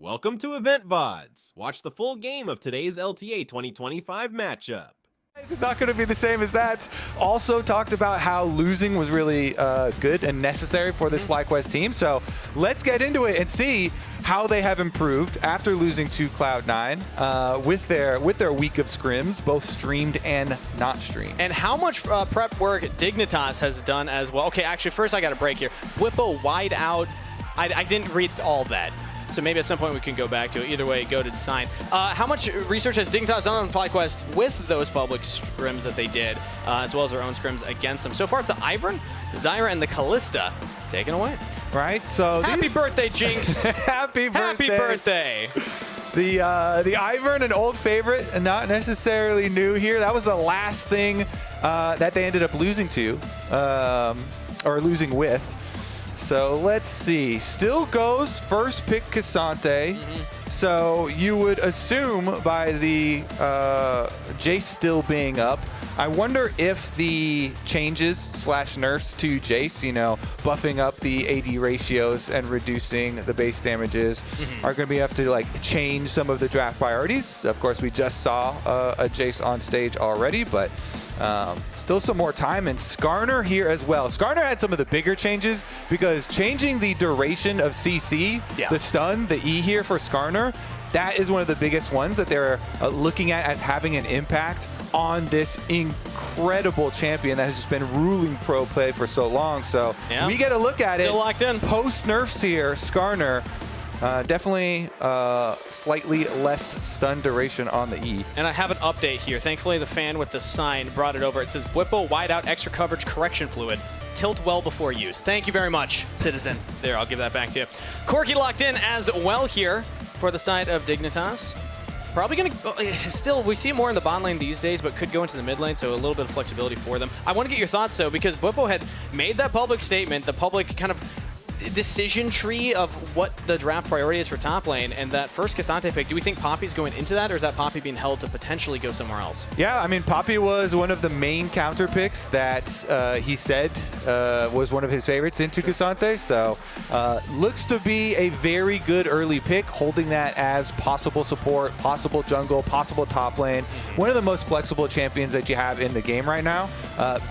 Welcome to Loleventvods. Watch the full game of today's LTA 2025 matchup. It's not going to be the same as that. Also talked about how losing was really good and necessary for this FlyQuest team. So let's get into it and see how they have improved after losing to Cloud9 with their week of scrims, both streamed and not streamed. And how much prep work Dignitas has done as well. Okay, actually, first I got a break here. Whippo wide out. I didn't read all that. So maybe at some point we can go back to it. Either way, go to design. How much research has Dignitas done on FlyQuest with those public scrims that they did, as well as their own scrims against them? So far, it's the Ivern, Zyra, and the Callista taken away. Right. So happy birthday, Jinx! Happy birthday! Happy birthday! The Ivern, an old favorite, and not necessarily new here. That was the last thing that they ended up losing to, or losing with. So let's see. Still goes first pick Cassante. So you would assume by the Jace still being up. I wonder if the changes / nerfs to Jace, you know, buffing up the AD ratios and reducing the base damages are going to be enough to like change some of the draft priorities. Of course, we just saw a Jace on stage already, but still some more time, and Skarner here as well. Skarner had some of the bigger changes because changing the duration of CC, the stun, the E here for Skarner, that is one of the biggest ones that they're looking at as having an impact on this incredible champion that has just been ruling pro play for so long. So we get a look at Still locked in. Post nerfs here, Skarner. Definitely slightly less stun duration on the E. And I have an update here. Thankfully, the fan with the sign brought it over. It says, Whippo wide out extra coverage correction fluid. Tilt well before use. Thank you very much, citizen. There, I'll give that back to you. Corki locked in as well here for the side of Dignitas. Probably going to, still, we see it more in the bot lane these days, but could go into the mid lane, so a little bit of flexibility for them. I want to get your thoughts, though, because Whippo had made that public statement, the public kind of decision tree of what the draft priority is for top lane, and that first Cassante pick, do we think Poppy's going into that, or is that Poppy being held to potentially go somewhere else? Yeah, I mean, Poppy was one of the main counter picks that he said was one of his favorites into Cassante, so looks to be a very good early pick, holding that as possible support, possible jungle, possible top lane. One of the most flexible champions that you have in the game right now.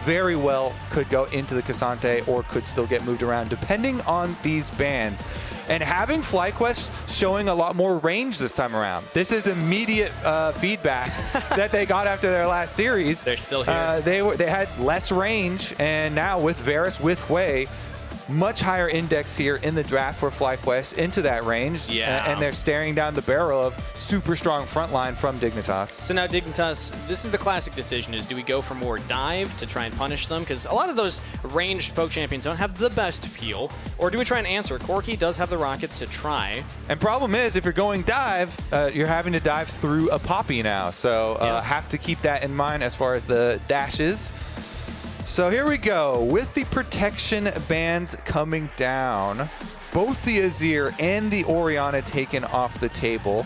Very well could go into the Cassante or could still get moved around depending on these bans. And having FlyQuest showing a lot more range this time around. This is immediate feedback that they got after their last series. They're still here. They had less range, and now with Varus, with Hwei, much higher index here in the draft for FlyQuest into that range. And they're staring down the barrel of super strong frontline from Dignitas. So now Dignitas, this is the classic decision, is do we go for more dive to try and punish them? Because a lot of those ranged poke champions don't have the best peel. Or do we try and answer? Corki does have the rockets to try. And problem is, if you're going dive, you're having to dive through a Poppy now. So have to keep that in mind as far as the dashes. So here we go, with the protection bans coming down, both the Azir and the Orianna taken off the table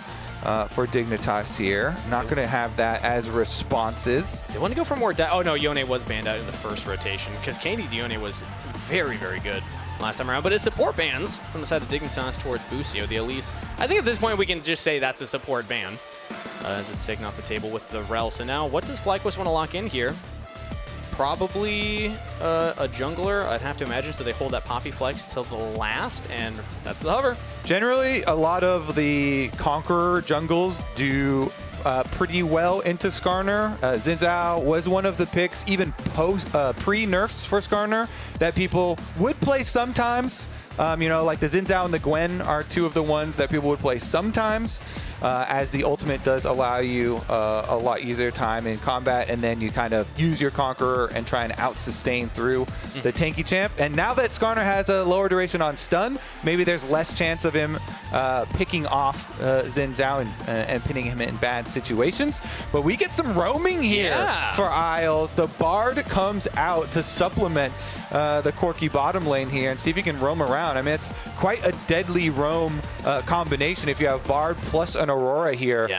for Dignitas here. Not going to have that as responses. They want to go for more oh no, Yone was banned out in the first rotation, because Katie's Yone was very, very good last time around. But it's support bans from the side of Dignitas towards Busio, the Elise. I think at this point we can just say that's a support ban, as it's taken off the table with the Rel. So now what does FlyQuest want to lock in here? Probably a jungler, I'd have to imagine, so they hold that Poppy flex till the last, and that's the hover. Generally, a lot of the Conqueror jungles do pretty well into Skarner. Xin Zhao was one of the picks, even pre-nerfs for Skarner, that people would play sometimes. You know, like the Xin Zhao and the Gwen are two of the ones that people would play sometimes, as the ultimate does allow you a lot easier time in combat, and then you kind of use your Conqueror and try and out-sustain through the tanky champ. And now that Skarner has a lower duration on stun, maybe there's less chance of him picking off Xin Zhao and pinning him in bad situations. But we get some roaming here for Isles. The Bard comes out to supplement the Corki bottom lane here and see if he can roam around. I mean, it's quite a deadly roam combination if you have Bard plus an Aurora here.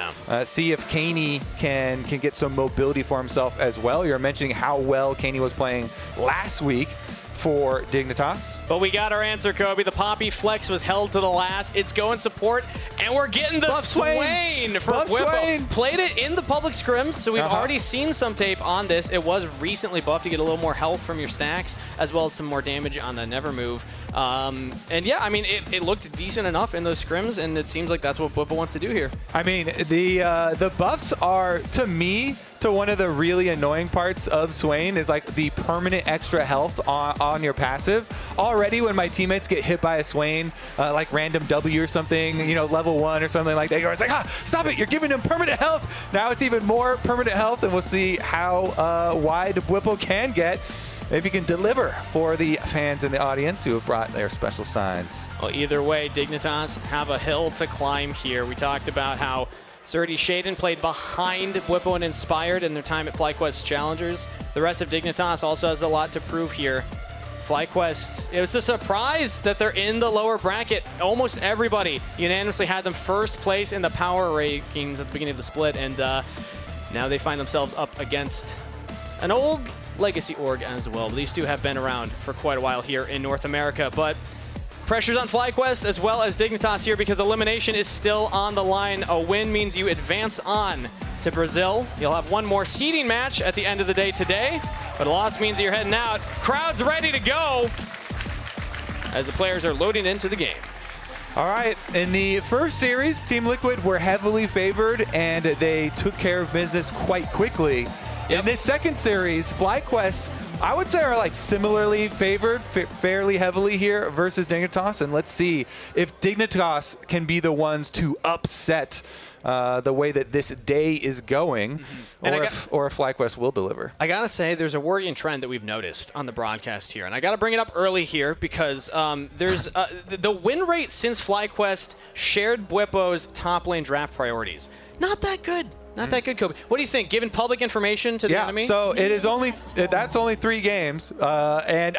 See if Kaney can get some mobility for himself as well. You're mentioning how well Kaney was playing last week. for Dignitas. But we got our answer, Kobe. The Poppy Flex was held to the last. It's going support, and we're getting the Swain for Buff Whippo. Swain. Played it in the public scrims, so we've already seen some tape on this. It was recently buffed to get a little more health from your stacks, as well as some more damage on the Never Move. And yeah, I mean, it looked decent enough in those scrims, and it seems like that's what Whippo wants to do here. I mean, the buffs are, to me, to one of the really annoying parts of Swain is like the permanent extra health on your passive. Already when my teammates get hit by a Swain, like random W or something, you know, level 1 or something like that, it's like, stop it, you're giving him permanent health. Now it's even more permanent health, and we'll see how wide Whippo can get. Maybe you can deliver for the fans in the audience who have brought their special signs. Well, either way, Dignitas have a hill to climb here. We talked about how Surdy Shaden played behind Whippo and Inspired in their time at FlyQuest Challengers. The rest of Dignitas also has a lot to prove here. FlyQuest, it was a surprise that they're in the lower bracket. Almost everybody unanimously had them first place in the power rankings at the beginning of the split, and now they find themselves up against an old legacy org as well. But these two have been around for quite a while here in North America. But pressure's on FlyQuest as well as Dignitas here because elimination is still on the line. A win means you advance on to Brazil. You'll have one more seeding match at the end of the day today, but a loss means that you're heading out. Crowd's ready to go as the players are loading into the game. All right, in the first series, Team Liquid were heavily favored, and they took care of business quite quickly. Yep. In this second series, FlyQuest, I would say, are like similarly favored fairly heavily here versus Dignitas, and let's see if Dignitas can be the ones to upset the way that this day is going, or if FlyQuest will deliver. I gotta say, there's a worrying trend that we've noticed on the broadcast here, and I gotta bring it up early here because there's the win rate since FlyQuest shared Bwippo's top lane draft priorities. Not that good. Not that good, Kobe. What do you think? Giving public information to the enemy? So it is that's only 3 games. And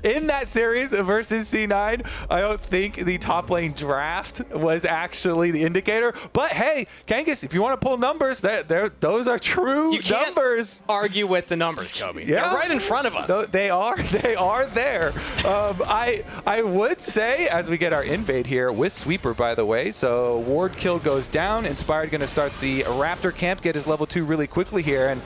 in that series versus C9, I don't think the top lane draft was actually the indicator. But hey, Kangas, if you want to pull numbers, those are true numbers. Argue with the numbers, Kobe. Yeah. They're right in front of us. They are there. I would say, as we get our invade here with Sweeper, by the way, so ward kill goes down. Inspired going to start the Raptor camp, get his level 2 really quickly here, and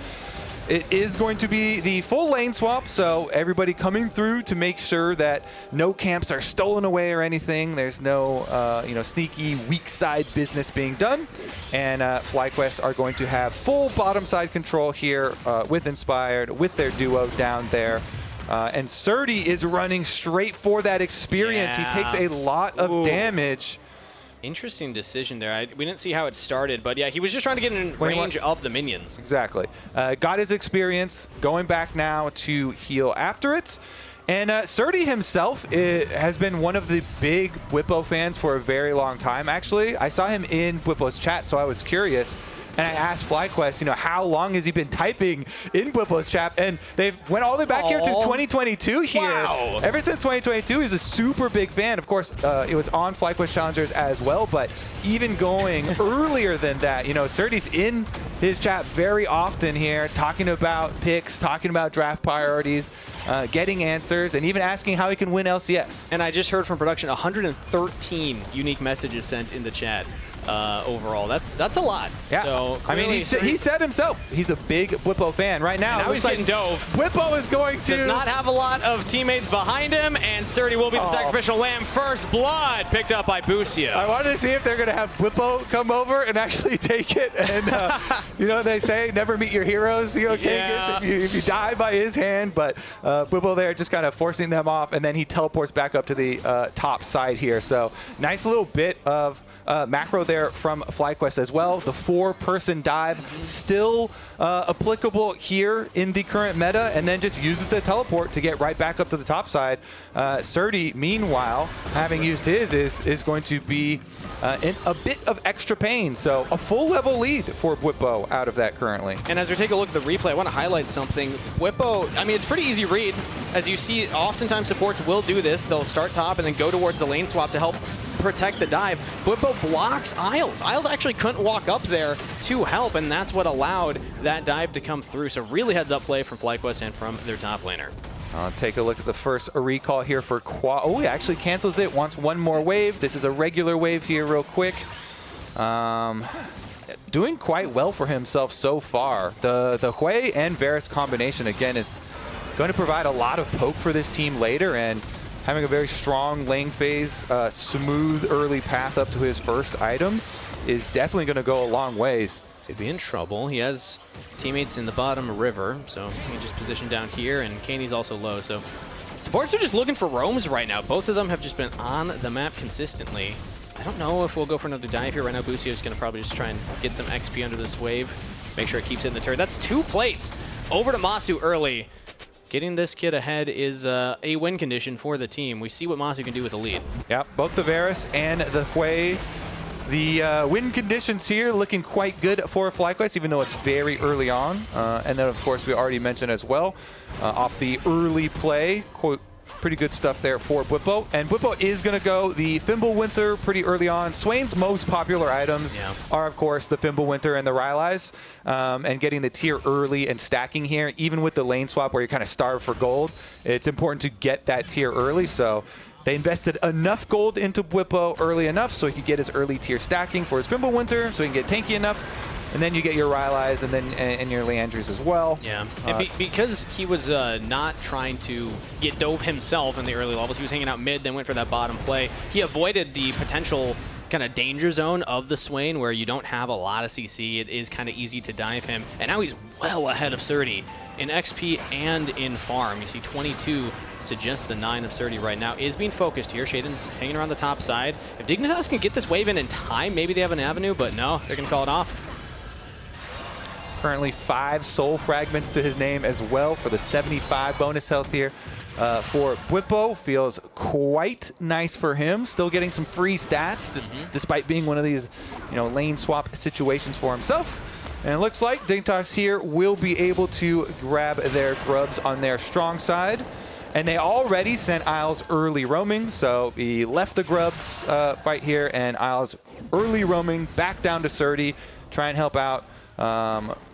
it is going to be the full lane swap, so everybody coming through to make sure that no camps are stolen away or anything. There's no sneaky weak side business being done, and FlyQuest are going to have full bottom side control here with Inspired, with their duo down there. And Surdy is running straight for that experience. Yeah. He takes a lot of damage. Interesting decision there. We didn't see how it started, but yeah, he was just trying to get in range of the minions. Exactly. Got his experience, going back now to heal after it. And Surdy himself has been one of the big Bwippo fans for a very long time, actually. I saw him in Bwippo's chat, so I was curious. And I asked FlyQuest, how long has he been typing in Bwippo's chat? And they've went all the way back here to 2022 here. Wow. Ever since 2022, he's a super big fan. Of course, it was on FlyQuest Challengers as well, but even going earlier than that, Surdy's in his chat very often here, talking about picks, talking about draft priorities, getting answers, and even asking how he can win LCS. And I just heard from production 113 unique messages sent in the chat. Overall, that's a lot. Yeah, so I mean, he said himself he's a big Bwippo fan right now. Now he's getting dove. Bwippo is going to does not have a lot of teammates behind him, and Surdy will be the sacrificial lamb. First blood picked up by Bucio. I wanted to see if they're going to have Bwippo come over and actually take it. And they say never meet your heroes. Kangas, if you die by his hand. But Bwippo there just kind of forcing them off, and then he teleports back up to the top side here. So nice little bit of macro there from FlyQuest as well. The 4-person dive still applicable here in the current meta, and then just uses the teleport to get right back up to the top side. Surdy, meanwhile, having used his, is going to be in a bit of extra pain. So a full level lead for Bwippo out of that currently. And as we take a look at the replay, I want to highlight something. Bwippo, I mean, it's pretty easy read. As you see, oftentimes supports will do this. They'll start top and then go towards the lane swap to help protect the dive. Bwippo blocks Isles. Isles actually couldn't walk up there to help, and that's what allowed that dive to come through. So really heads up play from FlyQuest and from their top laner. I'll take a look at the first recall here for Quad. Oh, he actually cancels it, wants one more wave. This is a regular wave here real quick. Doing quite well for himself so far. The Hui and Varus combination, again, is going to provide a lot of poke for this team later, and having a very strong lane phase, smooth early path up to his first item is definitely going to go a long ways. Could be in trouble. He has teammates in the bottom river, so he can just position down here, and Kaney's also low. So supports are just looking for roams right now. Both of them have just been on the map consistently. I don't know if we'll go for another dive here. Right now, Busio's going to probably just try and get some XP under this wave. Make sure it keeps it in the turret. That's 2 plates over to Masu early. Getting this kid ahead is a win condition for the team. We see what Masu can do with the lead. Yep, both the Varus and the Hui. The win conditions here looking quite good for FlyQuest, even though it's very early on. And then, of course, we already mentioned as well, off the early play, pretty good stuff there for Bwipo. And Bwipo is going to go the Fimbulwinter pretty early on. Swain's most popular items are, of course, the Fimbulwinter and the Rylai's. And getting the tier early and stacking here, even with the lane swap where you're kind of starved for gold, it's important to get that tier early. So they invested enough gold into Bwipo early enough so he could get his early tier stacking for his Fimbulwinter, so he can get tanky enough. And then you get your Rylai's and your Leandries as well. Yeah, and because he was not trying to get dove himself in the early levels, he was hanging out mid, then went for that bottom play. He avoided the potential kind of danger zone of the Swain where you don't have a lot of CC. It is kind of easy to dive him. And now he's well ahead of Surdy in XP and in farm. You see 22 to just the 9 of Surdy right now is being focused here. Shaden's hanging around the top side. If Dignitas can get this wave in time, maybe they have an avenue, but no, they're going to call it off. Currently 5 soul fragments to his name as well for the 75 bonus health here. For Bwipo, feels quite nice for him. Still getting some free stats despite being one of these, lane swap situations for himself. And it looks like Dignitas here will be able to grab their grubs on their strong side. And they already sent Isles early roaming, so he left the grubs fight here, and Isles early roaming back down to Surdy, try and help out.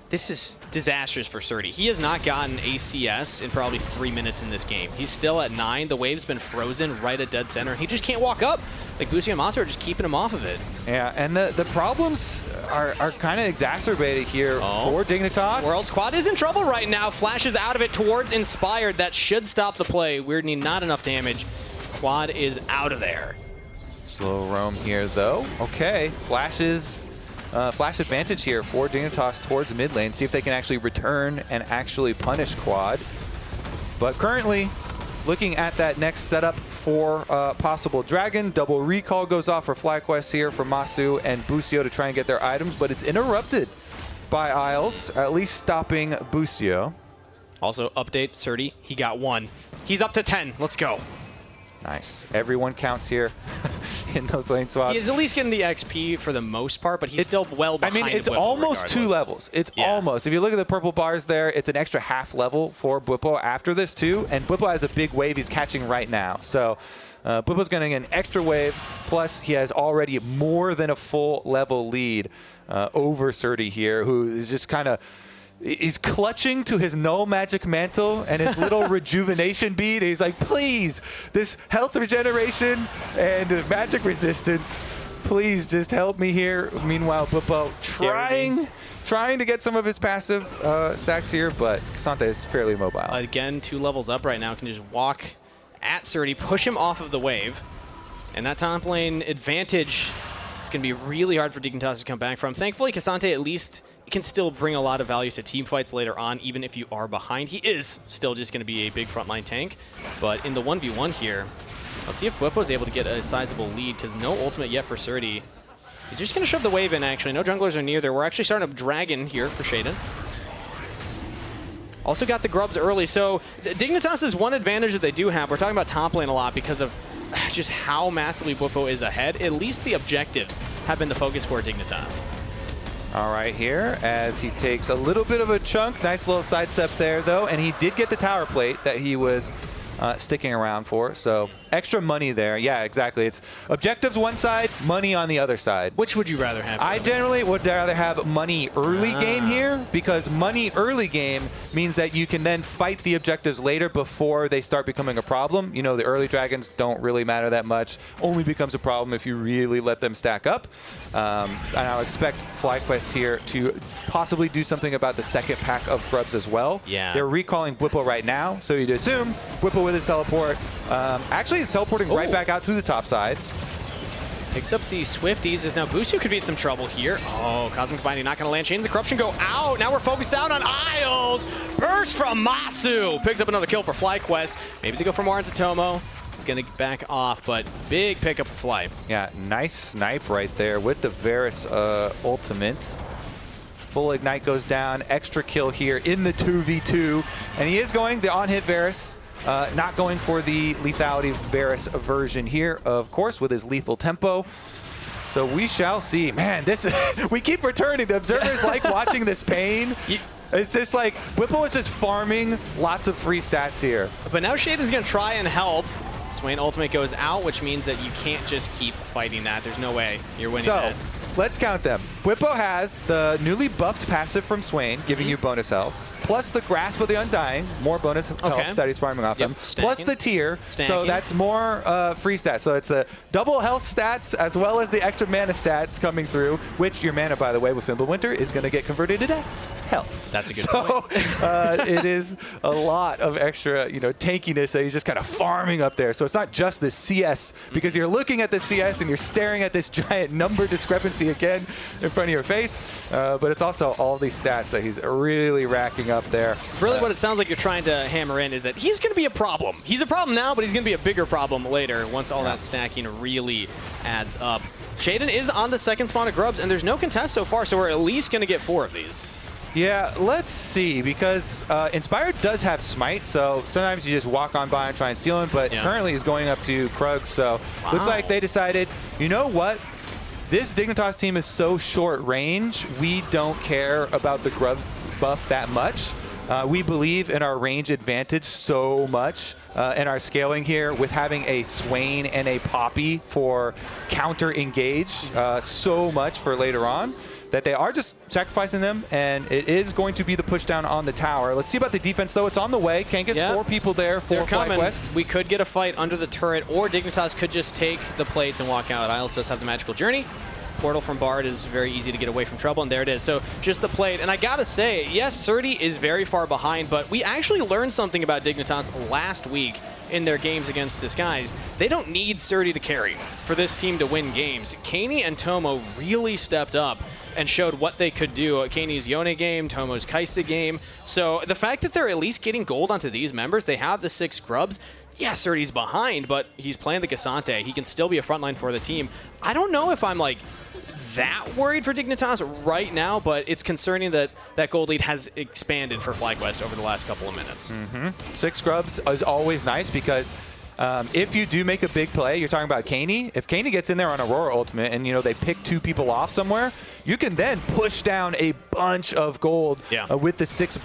This is disastrous for Surdy. He has not gotten ACS in probably 3 minutes in this game. He's still at 9. The wave's been frozen right at dead center. He just can't walk up. Like, Busio and Masu are just keeping him off of it. Yeah, and the problems are kind of exacerbated here for Dignitas. World's Quad is in trouble right now. Flashes out of it towards Inspired. That should stop the play. Weirdly, not enough damage. Quad is out of there. Slow roam here, though. Okay, flash advantage here for Dignitas towards mid lane. See if they can actually return and actually punish Quad. But currently, looking at that next setup for possible Dragon. Double recall goes off for FlyQuest here for Masu and Busio to try and get their items, but it's interrupted by Isles, at least stopping Busio. Also, update, Surdy, he got 1. He's up to 10. Let's go. Nice. Everyone counts here in those lane swaps. He is at least getting the XP for the most part, but he's still well behind. I mean, it's almost regardless. 2 levels. It's almost. If you look at the purple bars there, it's an extra half level for Bwipo after this too. And Bwipo has a big wave he's catching right now. So Bwipo's going to get an extra wave. Plus, he has already more than a full level lead over Surdy here, who is just kind of... He's clutching to his no magic mantle and his little rejuvenation bead. He's like, please, this health regeneration and magic resistance, please just help me here. Meanwhile, Bwipo trying to get some of his passive stacks here, but K'Sante is fairly mobile. Again, 2 levels up right now. Can just walk at Surdy, push him off of the wave. And that top lane advantage is going to be really hard for Dignitas to come back from. Thankfully, K'Sante at least can still bring a lot of value to team fights later on, even if you are behind. He is still just going to be a big frontline tank. But in the 1v1 here, let's see if Bwipo is able to get a sizable lead, because no ultimate yet for Surdy. He's just going to shove the wave in, actually. No junglers are near there. We're actually starting up Dragon here for Shaden. Also got the grubs early. So Dignitas is one advantage that they do have. We're talking about top lane a lot because of just how massively Bwipo is ahead. At least the objectives have been the focus for Dignitas. All right, here, as he takes a little bit of a chunk. Nice little sidestep there, though, and he did get the tower plate that he was sticking around for. So extra money there. Yeah, exactly. It's objectives one side, money on the other side. Which would you rather have? I generally would rather have money early game here, because money early game means that you can then fight the objectives later before they start becoming a problem. You know, the early dragons don't really matter that much. Only becomes a problem if you really let them stack up. And I'll expect FlyQuest here to possibly do something about the second pack of grubs as well. Yeah. They're recalling Whipple right now, so you'd assume Whipple with his teleport. Actually, he's teleporting right back out to the top side. Picks up the Swifties as now Busio could be in some trouble here. Oh, Cosmic Binding not going to land. Chains of Corruption go out. Now we're focused down on Isles. Burst from Masu. Picks up another kill for FlyQuest. Maybe they go for more into Tomo. He's going to back off, but big pickup for Fly. Yeah, nice snipe right there with the Varus ultimate. Full Ignite goes down. Extra kill here in the 2v2. And he is going the on-hit Varus. Not going for the lethality Varus version here, of course, with his lethal tempo. So we shall see. Man, this we keep returning. The observers like watching this pain. It's just like Whipple is just farming lots of free stats here. But now Shaden's going to try and help. Swain ultimate goes out, which means that you can't just keep fighting that. There's no way you're winning that. Let's count them. Whippo has the newly buffed passive from Swain, giving you bonus health, plus the Grasp of the Undying, more bonus health that he's farming off them, plus the tier, so that's more free stats. So it's the double health stats as well as the extra mana stats coming through, which your mana, by the way, with Fimbulwinter is going to get converted into health. That's a good point. It is a lot of extra, tankiness that he's just kind of farming up there. So it's not just the CS, because you're looking at the CS and you're staring at this giant number discrepancy again in front of your face, but it's also all these stats that he's really racking up there. Really what it sounds like you're trying to hammer in is that he's going to be a problem. He's a problem now, but he's going to be a bigger problem later once all that stacking really adds up. Shaden is on the second spawn of grubs, and there's no contest so far, so we're at least going to get 4 of these. Yeah, let's see, because Inspired does have Smite, so sometimes you just walk on by and try and steal him, but currently he's going up to Krug, so looks like they decided, you know what? This Dignitas team is so short range, we don't care about the grub buff that much. We believe in our range advantage so much in our scaling here with having a Swain and a Poppy for counter engage so much for later on, that they are just sacrificing them, and it is going to be the push down on the tower. Let's see about the defense, though. It's on the way. Kankus, 4 people there for FlyQuest. We could get a fight under the turret, or Dignitas could just take the plates and walk out. Isles does have the magical journey. Portal from Bard is very easy to get away from trouble, and there it is. So just the plate. And I gotta say, yes, Surdy is very far behind, but we actually learned something about Dignitas last week in their games against Disguised. They don't need Surdy to carry for this team to win games. Kaney and Tomo really stepped up and showed what they could do. Kaney's Yone game, Tomo's Kaisa game. So the fact that they're at least getting gold onto these members, they have the 6 grubs. Yeah, Surdy's behind, but he's playing the Cassante. He can still be a frontline for the team. I don't know if I'm like that worried for Dignitas right now, but it's concerning that that gold lead has expanded for FlyQuest over the last couple of minutes. 6 grubs is always nice, because if you do make a big play, you're talking about Kaney. If Kaney gets in there on Aurora Ultimate and, they pick 2 people off somewhere, you can then push down a bunch of gold with the 6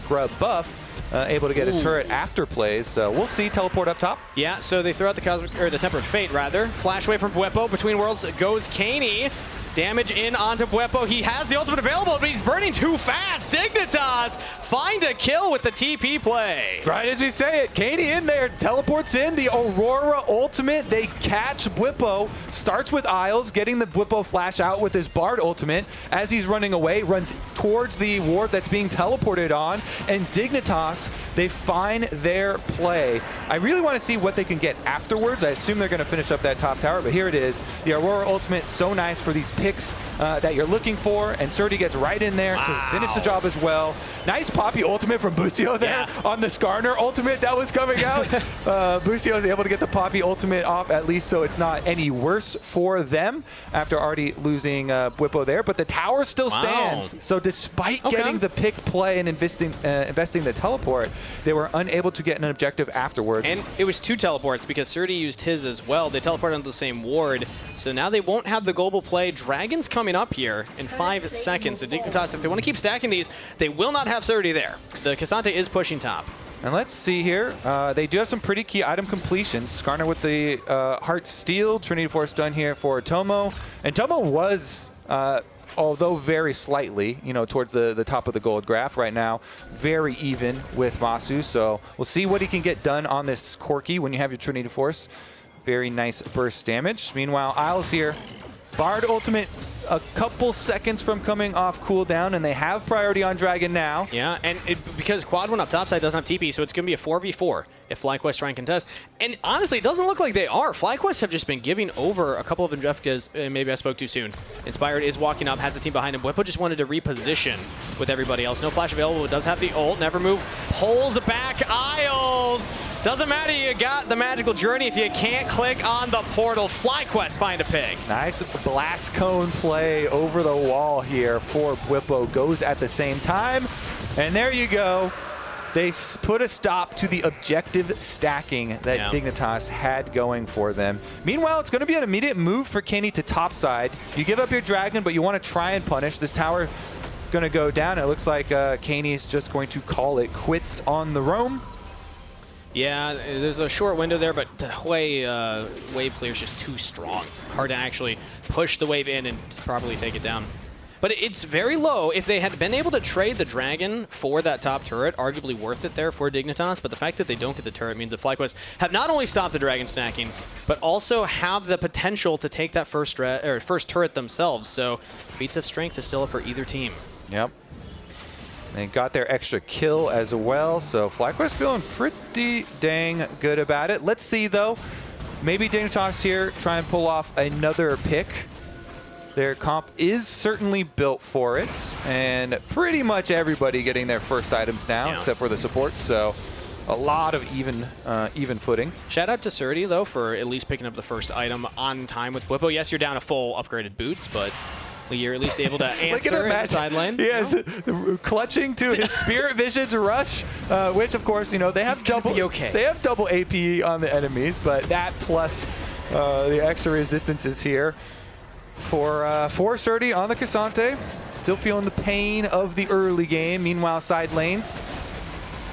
grub buff. Able to get a turret after plays, so we'll see. Teleport up top. Yeah, so they throw out the Tempered Fate, rather. Flash away from Bweppo. Between worlds goes Kaney. Damage in onto Bweppo. He has the ultimate available, but he's burning too fast. Dignitas find a kill with the TP play. Right as we say it, Kaney in there, teleports in the Aurora ultimate. They catch Bweppo. Starts with Isles, getting the Bweppo flash out with his Bard ultimate. As he's running away, runs towards the ward that's being teleported on, and Dignitas, they find their play. I really want to see what they can get afterwards. I assume they're going to finish up that top tower, but here it is. The Aurora ultimate, so nice for these picks that you're looking for, and Surdy gets right in there to finish the job as well. Nice Poppy ultimate from Busio there on the Skarner ultimate that was coming out. Busio is able to get the Poppy ultimate off, at least so it's not any worse for them after already losing Bweppo there, but the tower still stands. So despite getting the pick play and investing the teleport, they were unable to get an objective afterwards. And it was 2 teleports because Surdy used his as well. They teleported onto the same ward, so now they won't have the global play. Dragon's coming up here in 5 seconds. So Dignitas, if they want to keep stacking these, they will not have Surdy there. The Cassante is pushing top. And let's see here. They do have some pretty key item completions. Skarner with the Heart Steel. Trinity Force done here for Tomo. And Tomo was, although very slightly, towards the top of the gold graph right now, very even with Masu. So we'll see what he can get done on this Corki when you have your Trinity Force. Very nice burst damage. Meanwhile, Isles here. Bard ultimate a couple seconds from coming off cooldown, and they have priority on Dragon now. Yeah, and because Quad one up topside doesn't have TP, so it's going to be a 4v4 if FlyQuest try and contest. And honestly, it doesn't look like they are. FlyQuest have just been giving over a couple of objectives. Maybe I spoke too soon. Inspired is walking up, has a team behind him. Whippo just wanted to reposition with everybody else. No flash available. It does have the ult. Never move. Pulls back Isles. Doesn't matter, you got the magical journey if you can't click on the portal. FlyQuest find a pig. Nice blast cone play over the wall here for Whippo. Goes at the same time. And there you go. They put a stop to the objective stacking that Dignitas had going for them. Meanwhile, it's going to be an immediate move for Kenny to topside. You give up your dragon, but you want to try and punish. This tower going to go down. It looks like Kenny's just going to call it quits on the roam. Yeah, there's a short window there, but the way wave clear is just too strong. Hard to actually push the wave in and properly take it down. But it's very low. If they had been able to trade the Dragon for that top turret, arguably worth it there for Dignitas, but the fact that they don't get the turret means that FlyQuest have not only stopped the Dragon stacking, but also have the potential to take that first turret themselves. So feats of strength is still up for either team. Yep. They got their extra kill as well, so FlyQuest feeling pretty dang good about it. Let's see, though. Maybe Dignitas here try and pull off another pick. Their comp is certainly built for it, and pretty much everybody getting their first items now, except for the supports, so a lot of even footing. Shout out to Surdy, though, for at least picking up the first item on time with Whippo. Yes, you're down a full upgraded boots, but you're at least able to answer in the side lane. Yes, clutching to his Spirit Vision's rush, which of course, they have they have double AP on the enemies, but that plus the extra resistances here for Surdy on the Cassante. Still feeling the pain of the early game. Meanwhile, side lanes,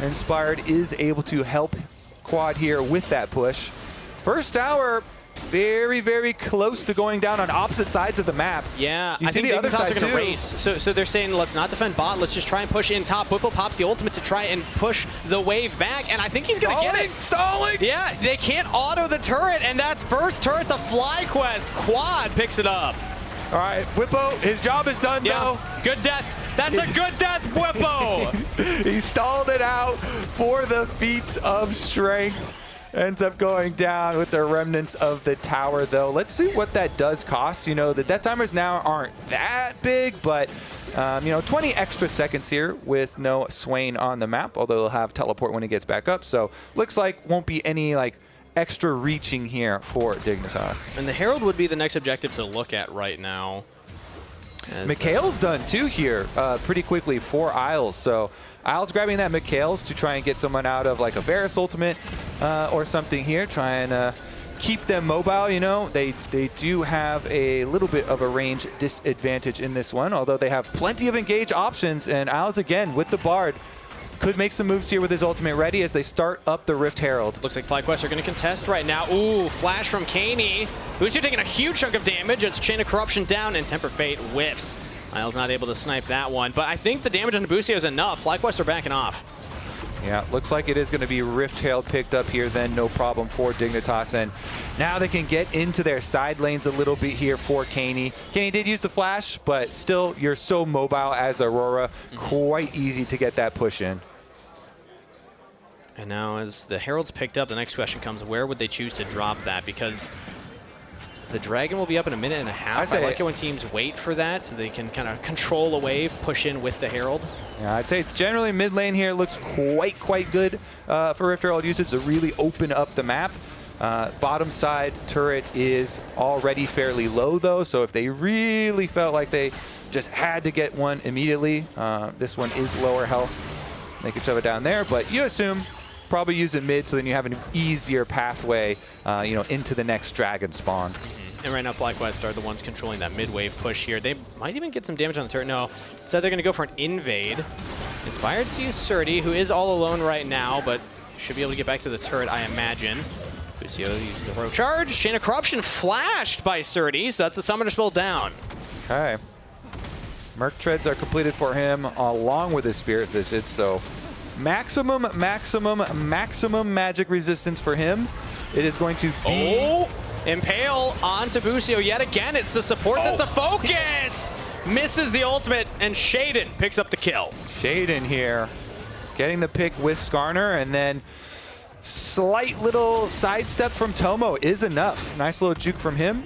Inspired is able to help Quad here with that push. First tower, very, very close to going down on opposite sides of the map. Yeah, I think the other side are going to race. So they're saying, let's not defend bot, let's just try and push in top. Whippo pops the ultimate to try and push the wave back, and I think he's going to get it. Stalling! Yeah, they can't auto the turret, and that's first turret, the FlyQuest. Quad picks it up. All right, Whippo, his job is done, though. Good death. That's a good death, Whippo! He stalled it out for the feats of strength. Ends up going down with the remnants of the tower, though. Let's see what that does cost. The death timers now aren't that big, but 20 extra seconds here with no Swain on the map, although they'll have teleport when he gets back up. So looks like won't be any extra reaching here for Dignitas. And the Herald would be the next objective to look at right now. Mikhail's done too here pretty quickly for Isles. So Isles grabbing that Mikhail's to try and get someone out of a Varus ultimate or something here. Try and keep them mobile, They do have a little bit of a range disadvantage in this one, although they have plenty of engage options. And Isles again with the Bard could make some moves here with his ultimate ready as they start up the Rift Herald. Looks like FlyQuest are going to contest right now. Ooh, flash from Kaney, who's taking a huge chunk of damage. It's Chain of Corruption down, and Temper Fate whiffs. Isles not able to snipe that one, but I think the damage on Nabusio is enough. FlyQuest are backing off. Yeah, looks like it is going to be Rift Herald picked up here then, no problem for Dignitas. And now they can get into their side lanes a little bit here for Kaney. Kaney did use the flash, but still, you're so mobile as Aurora. Quite easy to get that push in. And now as the Herald's picked up, the next question comes, where would they choose to drop that? Because the Dragon will be up in a minute and a half. I like it when teams wait for that so they can kind of control a wave, push in with the Herald. Yeah, I'd say generally mid lane here looks quite good for Rift Herald usage to really open up the map. Bottom side turret is already fairly low though, so if they really felt like they just had to get one immediately, this one is lower health. They could shove it down there, but you assume probably use it mid so then you have an easier pathway into the next dragon spawn. And right now FlyQuest are the ones controlling that mid wave push here. They might even get some damage on the turret. No, instead they're going to go for an invade. Inspired sees Surdy, who is all alone right now, but should be able to get back to the turret, I imagine. Busio uses the rogue charge. Chain of Corruption flashed by Surdy, so that's the Summoner spell down. Okay. Merc Treads are completed for him along with his Spirit Visits, so maximum magic resistance for him. It is going to be... Oh! Impale onto Busio yet again. It's the support that's a focus! Misses the ultimate, and Shaden picks up the kill. Shaden here getting the pick with Skarner, and then slight little sidestep from Tomo is enough. Nice little juke from him.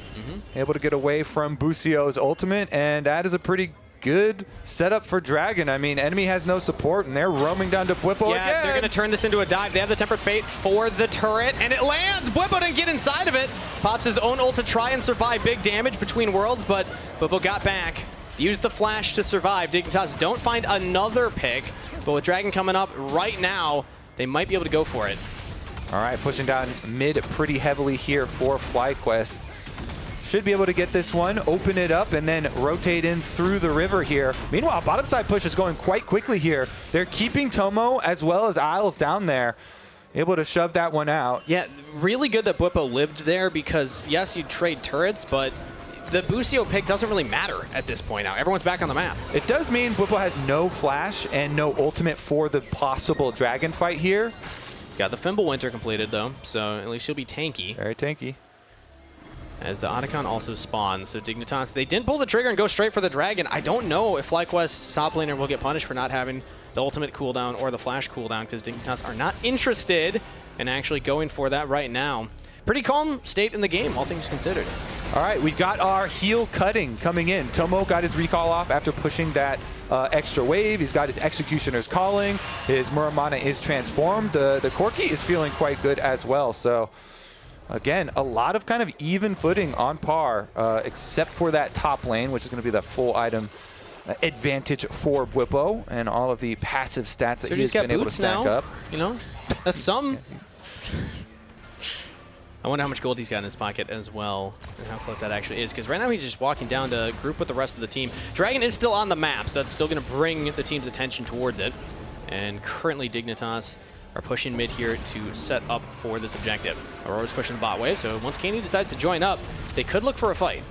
Able to get away from Busio's ultimate, and that is a pretty good setup for Dragon. I mean, enemy has no support, and they're roaming down to Bwipo again. Yeah, they're going to turn this into a dive. They have the Tempered Fate for the turret, and it lands. Bwipo didn't get inside of it. Pops his own ult to try and survive big damage between worlds, but Bwipo got back. Used the flash to survive. Dignitas don't find another pick, but with Dragon coming up right now, they might be able to go for it. All right, pushing down mid pretty heavily here for FlyQuest. Should be able to get this one, open it up, and then rotate in through the river here. Meanwhile, bottom side push is going quite quickly here. They're keeping Tomo as well as Isles down there, able to shove that one out. Yeah, really good that Bwipo lived there because, yes, you trade turrets, but the Busio pick doesn't really matter at this point now. Everyone's back on the map. It does mean Bwipo has no flash and no ultimate for the possible Dragon fight here. He's got the Fimbulwinter completed, though, so at least he'll be tanky. Very tanky. As the Otacon also spawns. So Dignitas, they didn't pull the trigger and go straight for the Dragon. I don't know if FlyQuest's top laner will get punished for not having the ultimate cooldown or the flash cooldown, because Dignitas are not interested in actually going for that right now. Pretty calm state in the game, all things considered. All right, we got our heal cutting coming in. Tomo got his recall off after pushing that extra wave. He's got his Executioner's Calling. His Muramana is transformed. The Corki is feeling quite good as well. So again, a lot of kind of even footing on par, except for that top lane, which is going to be the full item advantage for Bwipo and all of the passive stats that he's been able to stack up. You know, that's some. I wonder how much gold he's got in his pocket as well, and how close that actually is, because right now he's just walking down to group with the rest of the team. Dragon is still on the map, so that's still going to bring the team's attention towards it. And currently Dignitas are pushing mid here to set up for this objective. Aurora's pushing the bot wave, so once Kaney decides to join up, they could look for a fight.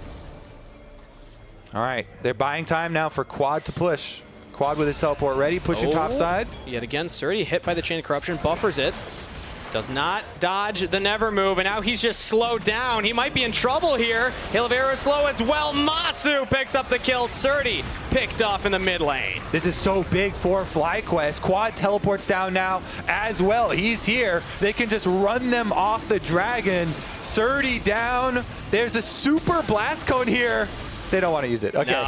All right, they're buying time now for Quad to push. Quad with his teleport ready, pushing top side. Yet again, Surdy hit by the Chain of Corruption, buffers it. Does not dodge the Never Move, and now he's just slowed down. He might be in trouble here. Hilvera is slow as well. Masu picks up the kill. Surdy picked off in the mid lane. This is so big for FlyQuest. Quad teleports down now as well. He's here. They can just run them off the Dragon. Surdy down. There's a super blast cone here. They don't want to use it. Okay. No.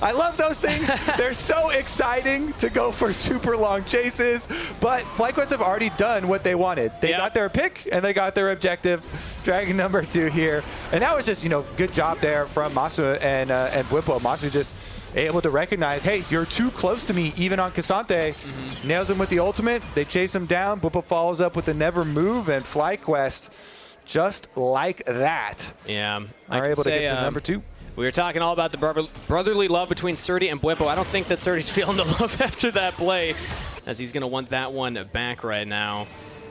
I love those things. They're so exciting to go for super long chases, but FlyQuest have already done what they wanted. They got their pick and they got their objective. Dragon number 2 here. And that was just, you know, good job there from Masu and Bwipo. Masu just able to recognize, hey, you're too close to me, even on Cassante. Nails him with the ultimate. They chase him down. Bwipo follows up with the Never Move, and FlyQuest, just like that, are able to get to number 2. We were talking all about the brotherly love between Surdy and Bwipo. I don't think that Surdy's feeling the love after that play, as he's going to want that one back right now.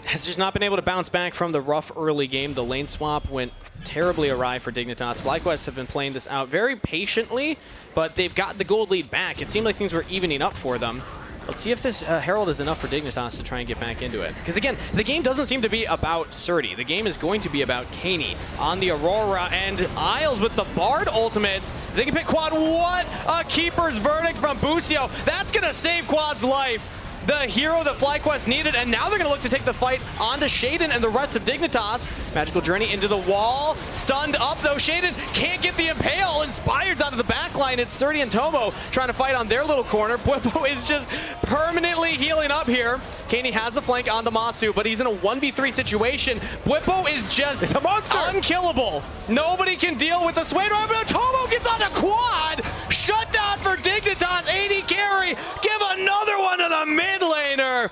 Has just not been able to bounce back from the rough early game. The lane swap went terribly awry for Dignitas. FlyQuest have been playing this out very patiently, but they've got the gold lead back. It seemed like things were evening up for them. Let's see if this Herald is enough for Dignitas to try and get back into it. Because again, the game doesn't seem to be about Surdy. The game is going to be about Kaney on the Aurora, and Isles with the Bard ultimates. They can pick Quad. What a keeper's verdict from Busio. That's going to save Quad's life. The hero that FlyQuest needed, and now they're going to look to take the fight onto Shaden and the rest of Dignitas. Magical Journey into the wall. Stunned up, though. Shaden can't get the Impale. Inspired's out of the backline. It's Surdy and Tomo trying to fight on their little corner. Bwipo is just permanently healing up here. Kaney has the flank on the Masu, but he's in a 1v3 situation. Bwipo is just a monster. Unkillable. Nobody can deal with the sway drive. Tomo gets on a Quad. Shut down for Dignitas. 80 carry. Give another one to the mid laner.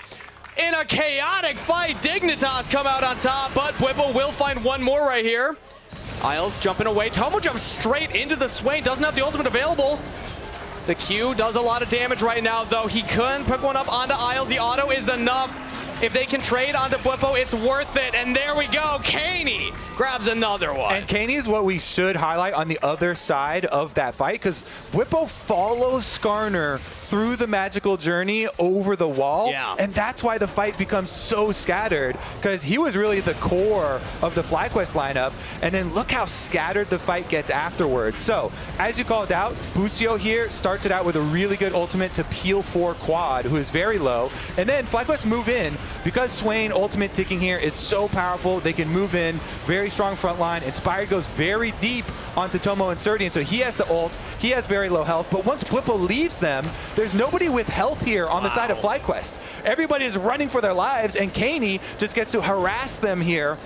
In a chaotic fight, Dignitas come out on top, but Bwipo will find one more right here. Isles jumping away. Tomo jumps straight into the Swain. Doesn't have the ultimate available. The Q does a lot of damage right now, though. He couldn't pick one up onto Isles. The auto is enough. If they can trade onto Bwipo, it's worth it. And there we go. Kaney grabs another one. And Kaney is what we should highlight on the other side of that fight, because Bwipo follows Skarner through the magical journey over the wall. Yeah. And that's why the fight becomes so scattered, because he was really the core of the FlyQuest lineup. And then look how scattered the fight gets afterwards. So, as you called out, Busio here starts it out with a really good ultimate to peel for Quad, who is very low. And then FlyQuest move in. Because Swain ultimate ticking here is so powerful, they can move in. Very strong front line. Inspired goes very deep onto Tomo and Surdy, and so he has to ult. He has very low health, but once Bwipo leaves them, there's nobody with health here on the side of FlyQuest. Everybody is running for their lives, and Kaney just gets to harass them here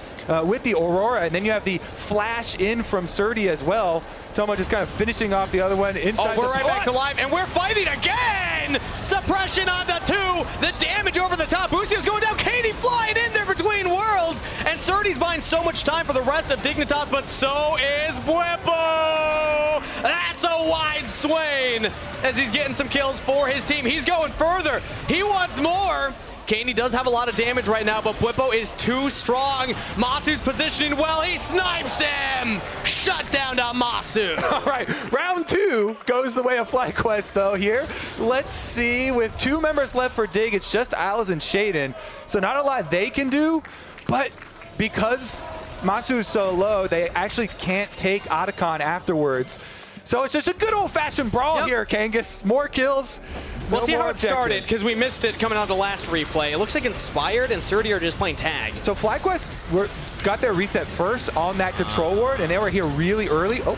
with the Aurora, and then you have the flash in from Surdy as well. Tomo just kind of finishing off the other one inside. Oh, we're right back to live, and we're fighting again! Suppression on the 2, the damage over the top. Busio's going down, Kaney flying in there between worlds, and Surdy's buying so much time for the rest of Dignitas, but so is Bwipo! That's a wide Swain as he's getting some kills for his team. He's going further. He wants more. Kaney does have a lot of damage right now, but Bwipo is too strong. Masu's positioning well. He snipes him. Shut down to Masu. All right, round 2 goes the way of FlyQuest though here. Let's see, with 2 members left for Dig, it's just Alice and Shaden. So not a lot they can do, but because Masu is so low, they actually can't take Otacon afterwards. So it's just a good old-fashioned brawl here, Kangas. More kills. Well, let's see how it started, because we missed it coming out of the last replay. It looks like Inspired and Surdy are just playing tag. So FlyQuest got their reset first on that control ward, and they were here really early. Oh.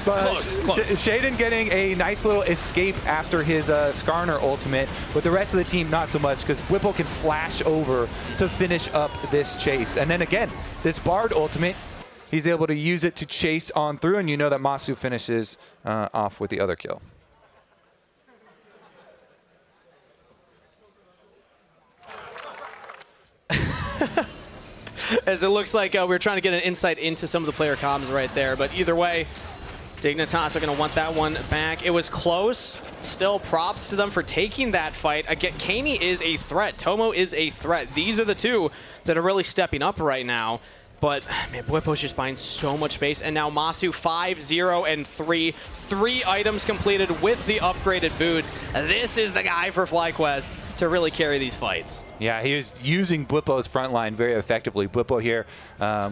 But close. Shaden getting a nice little escape after his Skarner ultimate, but the rest of the team not so much, because Bwipo can flash over to finish up this chase. And then again, this Bard ultimate, he's able to use it to chase on through, and you know that Masu finishes off with the other kill. As it looks like we're trying to get an insight into some of the player comms right there, but either way, Dignitas are going to want that one back. It was close. Still props to them for taking that fight. Again, Kaney is a threat. Tomo is a threat. These are the 2 that are really stepping up right now. But, man, Bwipo's just buying so much space. And now Masu 5-0 and 3. 3 items completed with the upgraded boots. This is the guy for FlyQuest to really carry these fights. Yeah, he is using Bwipo's front line very effectively. Bwipo here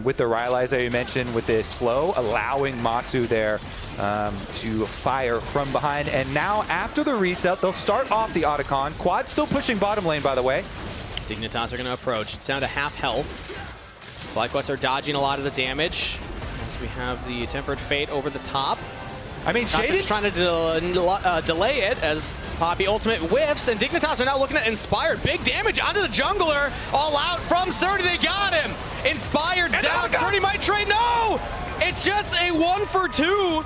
with the Rylai's that you mentioned, with this slow, allowing Masu there to fire from behind. And now, after the reset, they'll start off the Otacon. Quad still pushing bottom lane, by the way. Dignitas are going to approach. It's down to half health. FlyQuest are dodging a lot of the damage as we have the Tempered Fate over the top. I mean, Shaden's trying to delay it as Poppy ultimate whiffs, and Dignitas are now looking at Inspired. Big damage onto the jungler. All out from Surdy. They got him. Inspired's down. Surdy might trade. No! It's just a 1 for 2.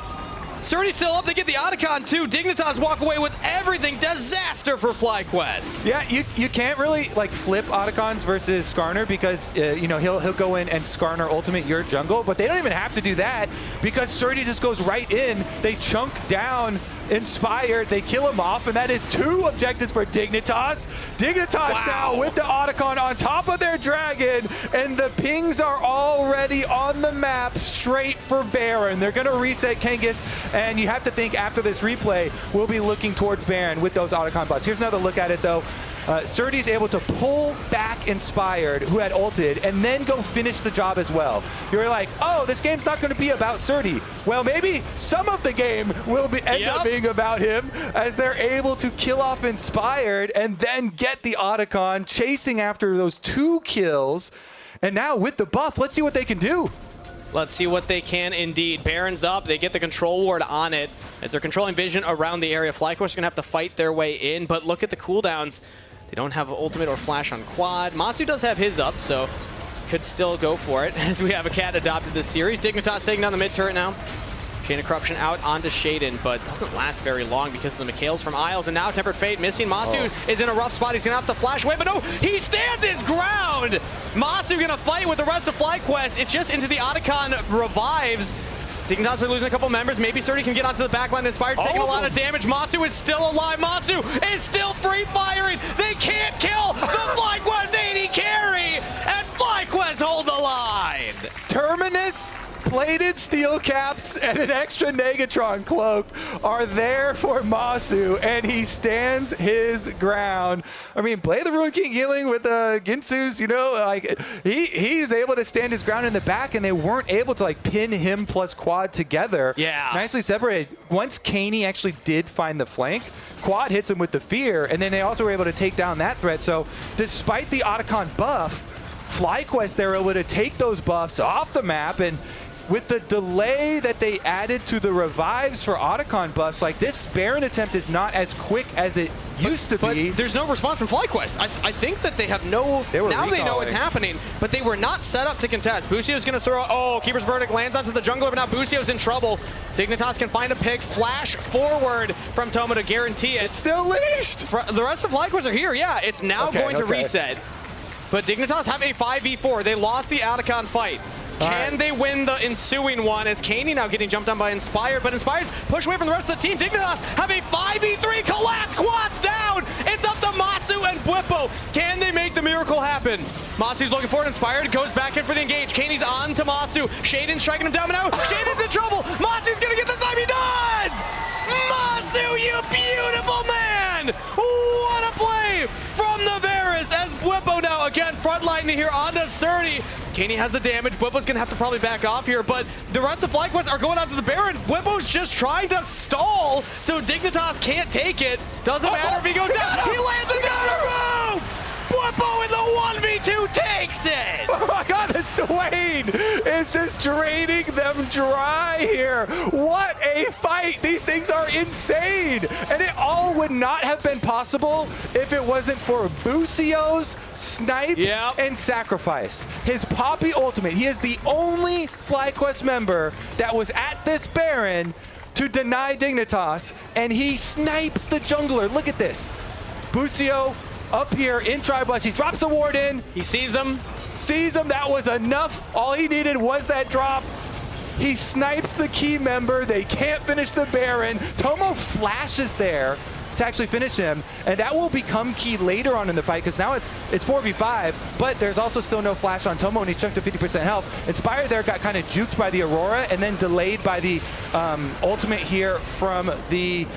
Surdy's still up. They get the Otacon too. Dignitas walk away with everything. Disaster for FlyQuest. Yeah, you can't really like flip Otacons versus Skarner, because you know he'll go in and Skarner ultimate your jungle, but they don't even have to do that because Surdy just goes right in. They chunk down Inspired, they kill him off, and that is 2 objectives for Dignitas. Dignitas now with the Otacon on top of their dragon, and the pings are already on the map straight for Baron. They're gonna reset Kangas, and you have to think after this replay, we'll be looking towards Baron with those Otacon bots. Here's another look at it though. Surdy's able to pull back Inspired, who had ulted, and then go finish the job as well. You're like, oh, this game's not going to be about Surdy. Well, maybe some of the game will end up being about him, as they're able to kill off Inspired and then get the Otacon, chasing after those 2 kills. And now with the buff, let's see what they can do. Let's see what they can indeed. Baron's up. They get the control ward on it. As they're controlling vision around the area, FlyQuest are going to have to fight their way in, but look at the cooldowns. They don't have ultimate or flash on Quad. Masu does have his up, so could still go for it as we have a cat adopted this series. Dignitas taking down the mid turret now. Chain of Corruption out onto Shaden, but doesn't last very long because of the McHale's from Isles, and now Tempered Fate missing. Masu is in a rough spot. He's going to have to flash away, but no, he stands his ground! Masu going to fight with the rest of FlyQuest. It's just into the Otacon revives. Dignitas are losing a couple members. Maybe Surdy can get onto the back line. Inspired's taking a lot of damage. Masu is still alive. Masu is still free firing. They can't kill the FlyQuest AD carry, and FlyQuest hold the line. Terminus, plated steel caps, and an extra Negatron cloak are there for Masu, and he stands his ground. I mean, play the Ruin King healing with Ginsu's, you know, like he's able to stand his ground in the back, and they weren't able to like pin him plus Quad together. Yeah. Nicely separated. Once Kaney actually did find the flank, Quad hits him with the fear, and then they also were able to take down that threat. So despite the Otacon buff, FlyQuest, they were able to take those buffs off the map, and with the delay that they added to the revives for Otacon buffs, like this Baron attempt is not as quick as it used to be. But there's no response from FlyQuest. I think that they have no, now they know it's happening, but they were not set up to contest. Busio's gonna throw, oh, Keeper's Verdict lands onto the jungler, but now Busio's in trouble. Dignitas can find a pick, flash forward from Toma to guarantee it. It's still leashed! The rest of FlyQuest are here, yeah. It's now going to reset. But Dignitas have a 5v4. They lost the Otacon fight. Can they win the ensuing one as Kaney now getting jumped on by Inspired, but Inspired's push away from the rest of the team. Dignitas have a 5v3 collapse, Quad's down! It's up to Masu and Bwipo. Can they make the miracle happen? Masu's looking for it, Inspired goes back in for the engage. Kaney's on to Masu. Shaden's striking him down, but now Shaden's in trouble! Masu's gonna get this time, he does! Masu, you beautiful man! What a play from the Varus as Bwipo now again frontlining here onto Surdy. Kaney has the damage. Bwipo's gonna have to probably back off here, but the rest of FlyQuest are going out to the Baron. Bwipo's just trying to stall, so Dignitas can't take it. Doesn't matter if he goes down. He lands another move! Bwipo in the 1v2 takes it! Oh my god, the Swain is just draining them dry here. What a fight! These things are insane! And it all would not have been possible if it wasn't for Busio's snipe and sacrifice. His Poppy ultimate. He is the only FlyQuest member that was at this Baron to deny Dignitas, and he snipes the jungler. Look at this. Busio up here in Tribus, he drops the ward in. He sees him. That was enough. All he needed was that drop. He snipes the key member. They can't finish the Baron. Tomo flashes there to actually finish him, and that will become key later on in the fight because now it's 4v5, but there's also still no flash on Tomo, and he's chunked to 50% health. Inspired there got kind of juked by the Aurora and then delayed by the ultimate here from the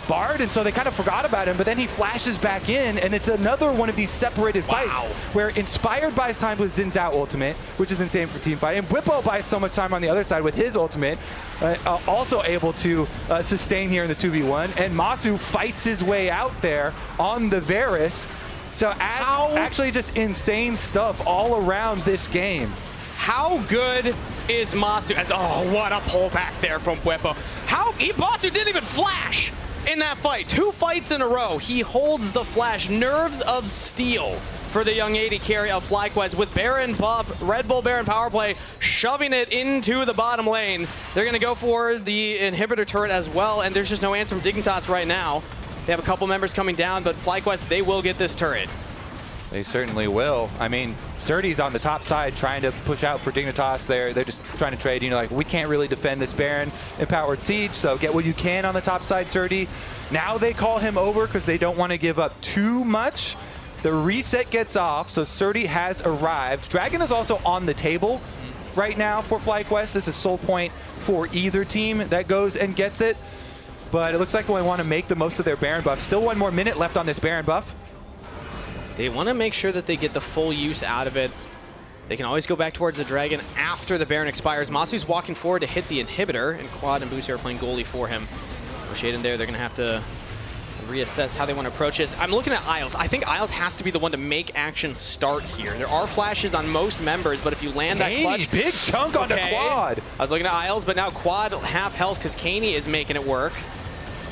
Bard, and so they kind of forgot about him, but then he flashes back in, and it's another one of these separated fights where Inspired buys time with Xin Zhao ultimate, which is insane for team fighting. Bwipo buys so much time on the other side with his ultimate, also able to sustain here in the 2v1, and Masu fights his way out there on the Varus. So actually just insane stuff all around this game. How good is Masu? Oh, what a pullback there from Bwipo. Masu didn't even flash in that fight. 2 fights in a row. He holds the flash. Nerves of steel for the young AD carry of FlyQuest with Baron buff, Red Bull Baron power play, shoving it into the bottom lane. They're going to go for the inhibitor turret as well, and there's just no answer from Dignitas right now. They have a couple members coming down, but FlyQuest, they will get this turret. They certainly will. I mean, Surdy's on the top side trying to push out for Dignitas there. They're just trying to trade, you know, like, we can't really defend this Baron Empowered Siege, so get what you can on the top side, Surdy. Now they call him over because they don't want to give up too much. The reset gets off, so Surdy has arrived. Dragon is also on the table right now for FlyQuest. This is soul point for either team that goes and gets it. But it looks like they want to make the most of their Baron buff. Still 1 more minute left on this Baron buff. They want to make sure that they get the full use out of it. They can always go back towards the Dragon after the Baron expires. Masu's walking forward to hit the inhibitor, and Quad and Busio are playing goalie for him. Shaden there, they're going to have to reassess how they want to approach this. I'm looking at Isles. I think Isles has to be the one to make action start here. There are flashes on most members, but if you land that clutch... big chunk onto Quad. I was looking at Isles, but now Quad half health because Kaney is making it work.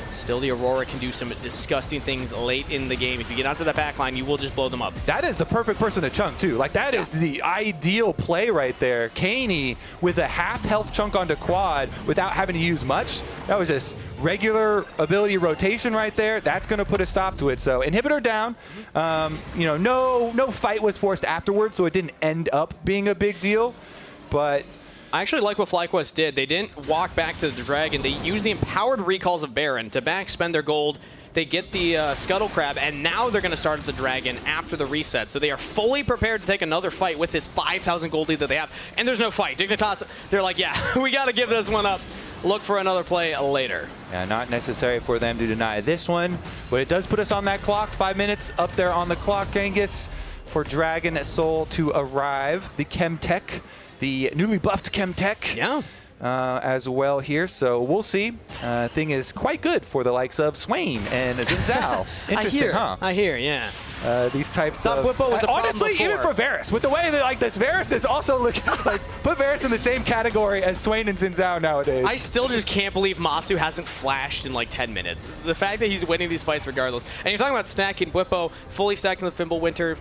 Still, the Aurora can do some disgusting things late in the game. If you get onto that back line, you will just blow them up. That is the perfect person to chunk, too. Like, that is the ideal play right there. Kaney with a half health chunk onto Quad without having to use much. That was just regular ability rotation right there. That's going to put a stop to it. So, inhibitor down. You know, no fight was forced afterwards, so it didn't end up being a big deal. But I actually like what FlyQuest did. They didn't walk back to the Dragon. They used the empowered recalls of Baron to back spend their gold. They get the Scuttle Crab, and now they're going to start at the Dragon after the reset. So they are fully prepared to take another fight with this 5,000 gold lead that they have. And there's no fight. Dignitas, they're like, yeah, we got to give this one up. Look for another play later. Yeah, not necessary for them to deny this one, but it does put us on that clock. 5 minutes up there on the clock, Genghis, for Dragon Soul to arrive. The Chemtech, the newly buffed Chemtech. Yeah. As well here, so we'll see. Thing is quite good for the likes of Swain and Zhao. Interesting, huh? I hear, yeah. These types Thought of... Whippo was a problem honestly, before. even for Varus, with the way that like this Varus is also looking like put Varus in the same category as Swain and Zhao nowadays. I still just can't believe Masu hasn't flashed in like 10 minutes. The fact that he's winning these fights regardless. And you're talking about stacking Whippo, fully stacked in the Fimble Winter.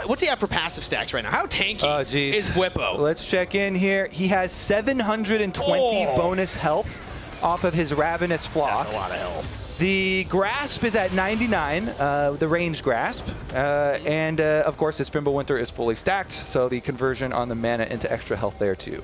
What's he have for passive stacks right now? How tanky is Whippo? Let's check in here. He has 720 bonus health off of his Ravenous Flock. That's a lot of health. The Grasp is at 99, the range Grasp, and of course his Fimble Winter is fully stacked, so the conversion on the mana into extra health there too.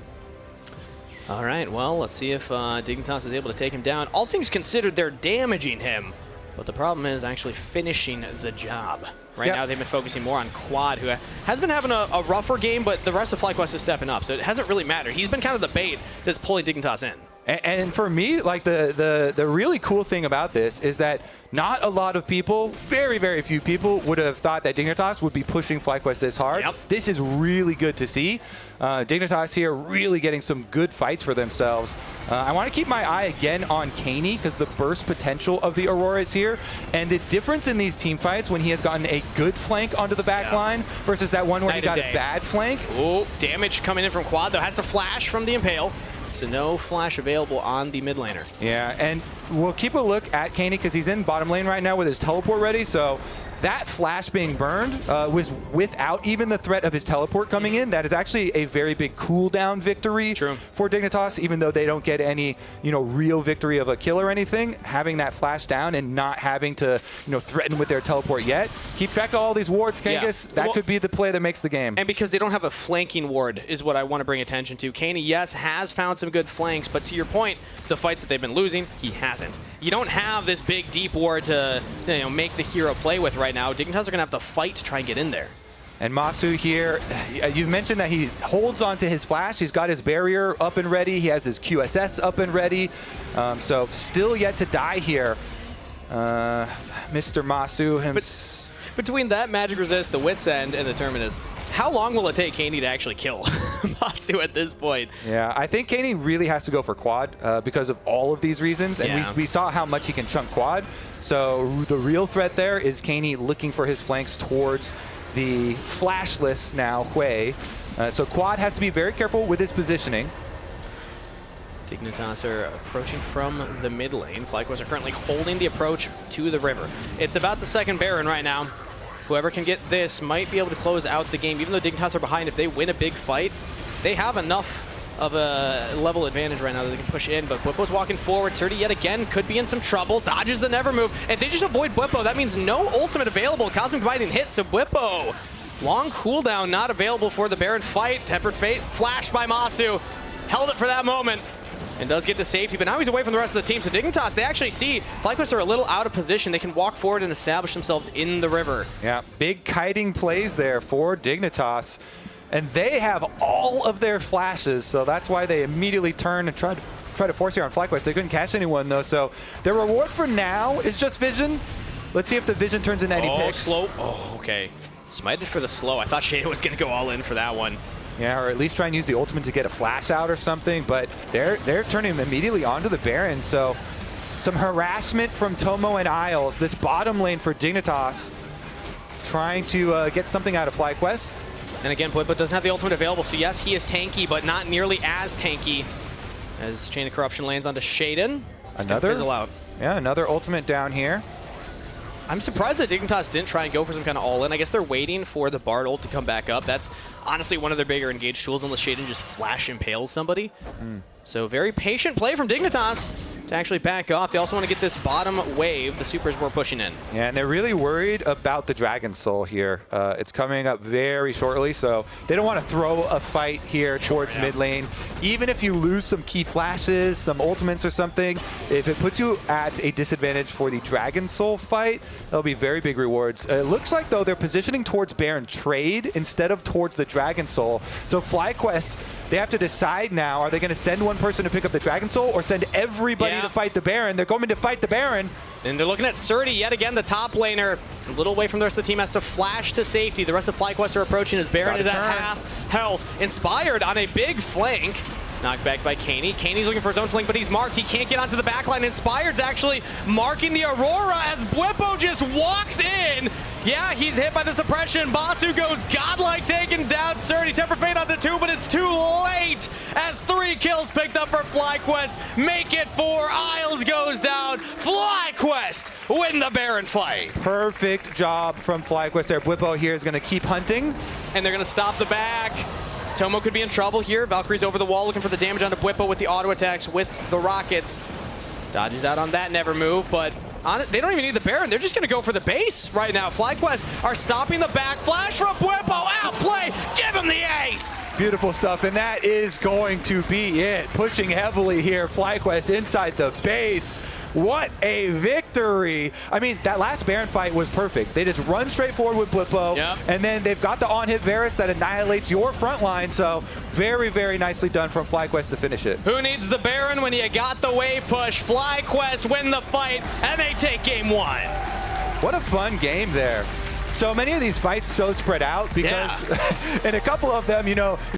All right, well, let's see if Dignitas is able to take him down. All things considered, they're damaging him, but the problem is actually finishing the job. Right now they've been focusing more on Quad, who has been having a rougher game, but the rest of FlyQuest is stepping up, so it hasn't really mattered. He's been kind of the bait that's pulling Dignitas in. And for me, like the really cool thing about this is that not a lot of people, very, very few people, would have thought that Dignitas would be pushing FlyQuest this hard. Yep. This is really good to see. Dignitas here really getting some good fights for themselves. I want to keep my eye again on Kaney because the burst potential of the Aurora is here. And the difference in these team fights when he has gotten a good flank onto the back line versus that one where he got a bad flank. Oh, damage coming in from Quad, though. Has a flash from the Impale. So no flash available on the mid laner. Yeah, and we'll keep a look at Kaney because he's in bottom lane right now with his teleport ready. So that flash being burned was without even the threat of his teleport coming in. That is actually a very big cooldown victory for Dignitas, even though they don't get any, real victory of a kill or anything. Having that flash down and not having to, threaten with their teleport yet. Keep track of all these wards, Kangas. Yeah. That could be the play that makes the game. And because they don't have a flanking ward is what I want to bring attention to. Kaney, yes, has found some good flanks, but to your point, the fights that they've been losing, he hasn't. You don't have this big deep ward to make the hero play with right now. Dignitas are going to have to fight to try and get in there. And Masu here, you've mentioned that he holds on to his flash. He's got his barrier up and ready. He has his QSS up and ready. So still yet to die here. Mr. Masu. Between that magic resist, the Wit's End, and the Terminus, how long will it take Kaney to actually kill Masu at this point? Yeah, I think Kaney really has to go for Quad because of all of these reasons. And we saw how much he can chunk Quad. So the real threat there is Kaney looking for his flanks towards the flashless now Hui. So Quad has to be very careful with his positioning. Dignitas are approaching from the mid lane. FlyQuest are currently holding the approach to the river. It's about the second Baron right now. Whoever can get this might be able to close out the game. Even though Dignitas are behind, if they win a big fight, they have enough of a level advantage right now that they can push in. But Whippo's walking forward. Surdy yet again could be in some trouble. Dodges the never move. If they just avoid Whippo, that means no ultimate available. Cosmic Binding hit, so Whippo. Long cooldown not available for the Baron fight. Tempered Fate flashed by Masu. Held it for that moment. And does get to safety, but now he's away from the rest of the team. So Dignitas, they actually see FlyQuest are a little out of position. They can walk forward and establish themselves in the river. Yeah, big kiting plays there for Dignitas. And they have all of their flashes, so that's why they immediately turn and try to force here on FlyQuest. They couldn't catch anyone, though, so their reward for now is just Vision. Let's see if the Vision turns into any picks. Slow. Oh, okay. Smited for the slow. I thought Shada was going to go all in for that one. Yeah, or at least try and use the ultimate to get a flash out or something, but they're turning him immediately onto the Baron, so some harassment from Tomo and Isles. This bottom lane for Dignitas trying to get something out of FlyQuest. And again, Whippo doesn't have the ultimate available, so yes, he is tanky, but not nearly as tanky as Chain of Corruption lands onto Shaden. Another? Fizzle out. Yeah, another ultimate down here. I'm surprised that Dignitas didn't try and go for some kind of all-in. I guess they're waiting for the Bard ult to come back up. That's honestly one of their bigger engaged tools unless Shaden just flash impales somebody. So very patient play from Dignitas. to actually back off. They also want to get this bottom wave. The supers were pushing in. Yeah, and they're really worried about the Dragon Soul here. It's coming up very shortly, so they don't want to throw a fight here towards mid lane. Even if you lose some key flashes, some ultimates or something, if it puts you at a disadvantage for the Dragon Soul fight, that'll be very big rewards. It looks like, though, they're positioning towards Baron trade instead of towards the Dragon Soul. So FlyQuest, they have to decide now, are they going to send one person to pick up the Dragon Soul or send everybody to fight the Baron? They're going to fight the Baron. And they're looking at Surdy yet again, the top laner. A little away from the rest of the team, has to flash to safety. The rest of FlyQuest are approaching as Baron is at half health. Inspired on a big flank. Knocked back by Kaney. Kaney's looking for his own flank, but he's marked. He can't get onto the backline. Inspired's actually marking the Aurora as Bwipo just walks in. Yeah, he's hit by the suppression. Batsu goes godlike, taking down Surdy. Temper Fate on the 2, but it's too late as 3 kills picked up for FlyQuest. Make it 4. Isles goes down. FlyQuest win the Baron fight. Perfect job from FlyQuest there. Bwipo here is going to keep hunting. And they're going to stop the back. Tomo could be in trouble here. Valkyrie's over the wall looking for the damage onto Bwipo with the auto attacks with the rockets. Dodges out on that never move, but on it, they don't even need the Baron. They're just going to go for the base right now. FlyQuest are stopping the back. Flash from Bwipo. Outplay. Give him the ace. Beautiful stuff, and that is going to be it. Pushing heavily here. FlyQuest inside the base. What a victory. I mean, that last Baron fight was perfect. They just run straight forward with Bwipo, and then they've got the on-hit Varus that annihilates your front line, so very, very nicely done from FlyQuest to finish it. Who needs the Baron when you got the wave push? FlyQuest win the fight, and they take game 1. What a fun game there. So many of these fights so spread out because in a couple of them, you know,